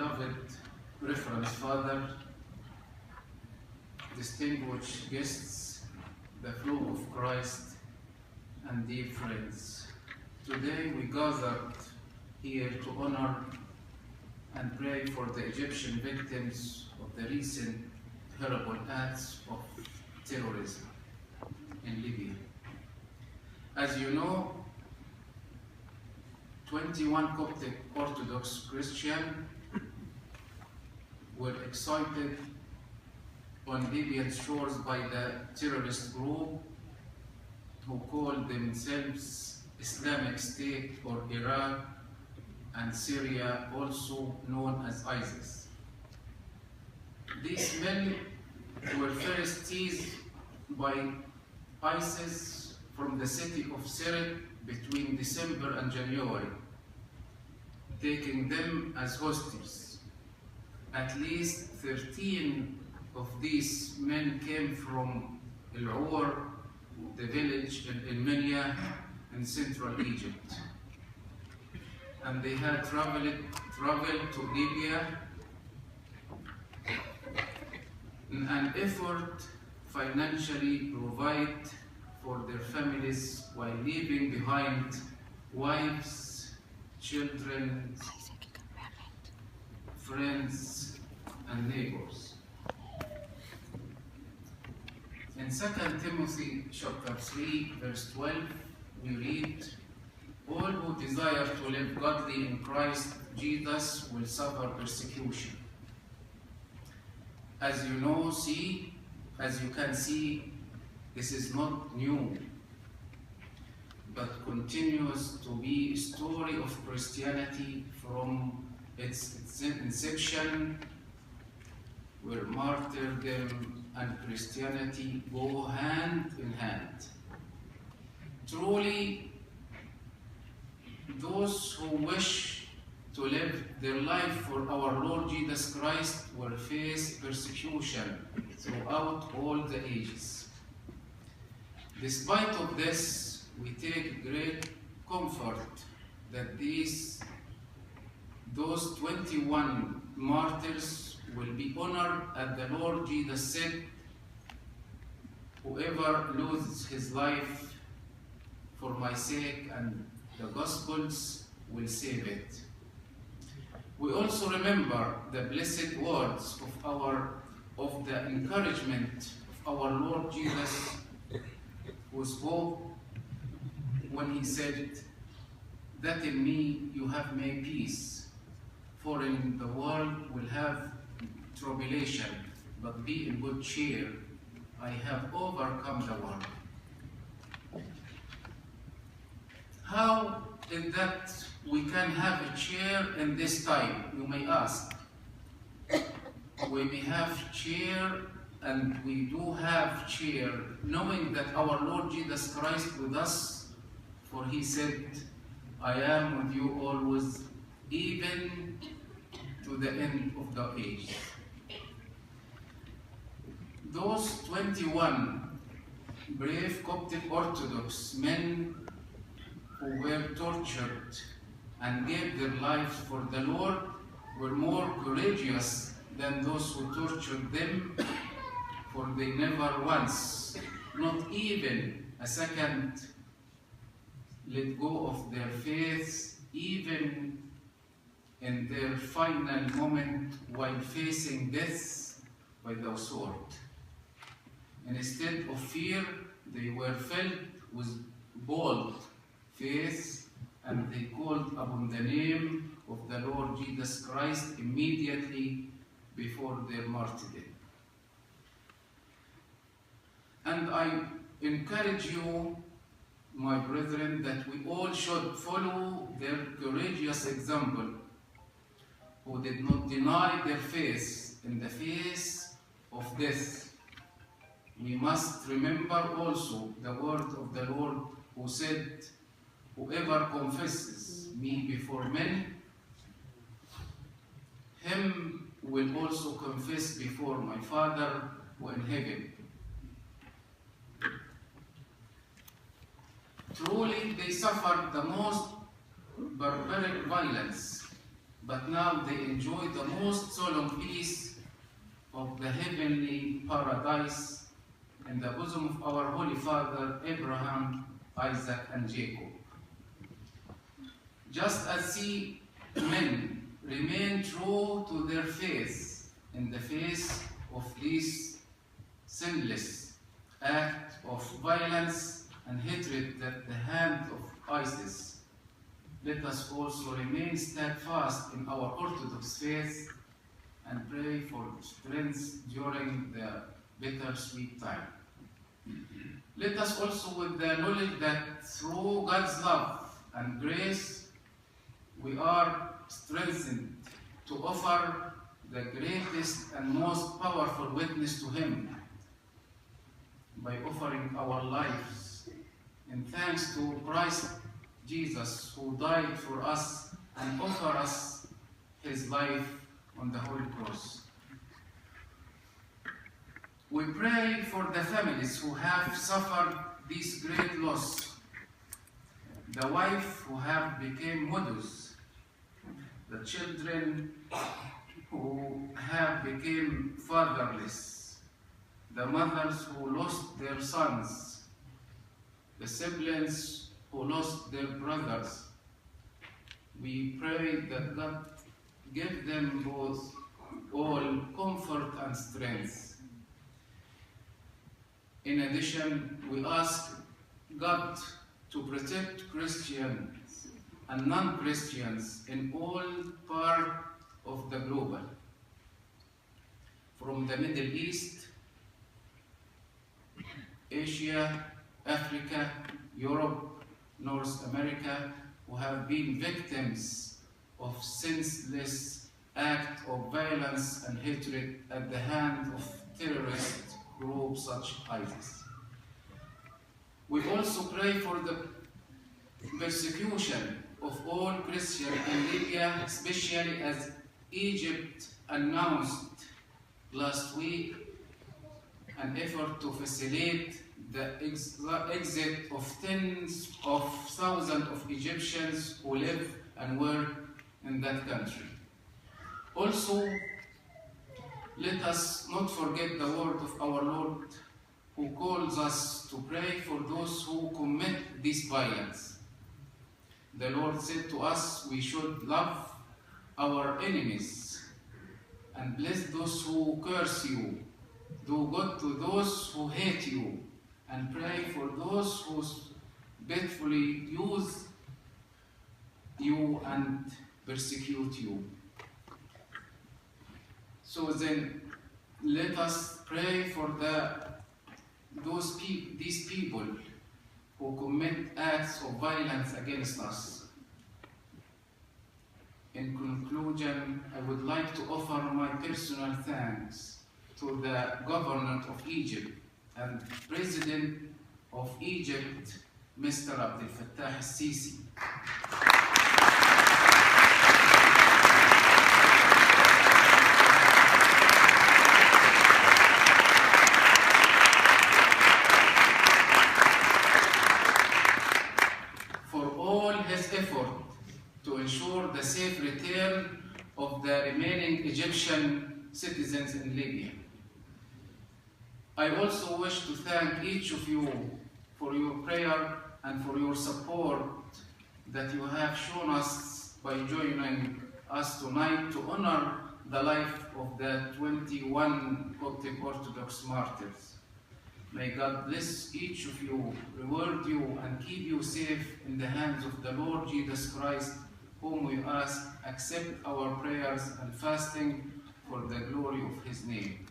beloved Reverend Father, distinguished guests, the flow of Christ, and dear friends. Today we gathered here to honor and pray for the Egyptian victims of the recent horrible acts of terrorism in Libya. As you know, 21 Coptic Orthodox Christians were excited on Libyan shores by the terrorist group who called themselves Islamic State, or Iraq and Syria, also known as ISIS. These men were first seized by ISIS from the city of Sirte between December and January, taking them as hostages. At least 13 of these men came from El-Our, the village in El-Minya in central Egypt. And they had traveled to Libya in an effort financially provide for their families while leaving behind wives, children, friends, and neighbors. In 2 Timothy chapter 3, verse 12, we read, "All who desire to live godly in Christ Jesus will suffer persecution." As you know, as you can see, this is not new, but continues to be a story of Christianity from its inception, where martyrdom and Christianity go hand in hand. Truly, those who wish to live their life for our Lord Jesus Christ will face persecution throughout all the ages. Despite of this, we take great comfort that those 21 martyrs will be honored, as the Lord Jesus said, "Whoever loses his life for my sake and the Gospels will save it." We also remember the blessed words of the encouragement of our Lord Jesus, who spoke when he said, "That in me you have made peace, for in the world will have tribulation, but be in good cheer, I have overcome the world." How is that we can have a cheer in this time, you may ask? We may have cheer, and we do have cheer, knowing that our Lord Jesus Christ with us, for he said, "I am with you always, even to the end of the age." Those 21 brave Coptic Orthodox men who were tortured and gave their lives for the Lord were more courageous than those who tortured them, for they never once, not even a second, let go of their faith, even in their final moment while facing death by the sword. And instead of fear, they were filled with bold faith, and they called upon the name of the Lord Jesus Christ immediately before their martyrdom. And I encourage you, my brethren, that we all should follow their courageous example, who did not deny their faith in the face of death. We must remember also the word of the Lord, who said, "Whoever confesses me before men, him will also confess before my Father who in heaven." Truly, they suffered the most barbaric violence but now they enjoy the most solemn peace of the heavenly paradise in the bosom of our Holy Father Abraham, Isaac, and Jacob. Just as men remain true to their faith in the face of this sinless act of violence and hatred at the hand of ISIS, let us also remain steadfast in our Orthodox faith and pray for strength during the bittersweet time. Let us also, with the knowledge that through God's love and grace, we are strengthened to offer the greatest and most powerful witness to Him by offering our lives in thanks to Christ Jesus, who died for us and offered us His life on the Holy Cross. We pray for the families who have suffered this great loss, the wife who have become widows, the children who have become fatherless, the mothers who lost their sons, the siblings who lost their brothers. We pray that God give them both all comfort and strength. In addition, we ask God to protect Christians and non-Christians in all parts of the globe, from the Middle East, Asia, Africa, Europe, North America, who have been victims of senseless acts of violence and hatred at the hand of terrorist groups such as ISIS. We also pray for the persecution of all Christians in Libya, especially as Egypt announced last week an effort to facilitate the exit of tens of thousands of Egyptians who live and work in that country. Also, let us not forget the word of our Lord, who calls us to pray for those who commit this violence. The Lord said to us, we should love our enemies and bless those who curse you, do good to those who hate you, and pray for those who spitefully use you and persecute you. So then, let us pray for these people who commit acts of violence against us. In conclusion, I would like to offer my personal thanks to the governor of Egypt and President of Egypt, Mr. Abdel Fattah al-Sisi. For all his effort to ensure the safe return of the remaining Egyptian citizens in Libya. I also wish to thank each of you for your prayer and for your support that you have shown us by joining us tonight to honor the life of the 21 Coptic Orthodox martyrs. May God bless each of you, reward you, and keep you safe in the hands of the Lord Jesus Christ, whom we ask accept our prayers and fasting for the glory of His name.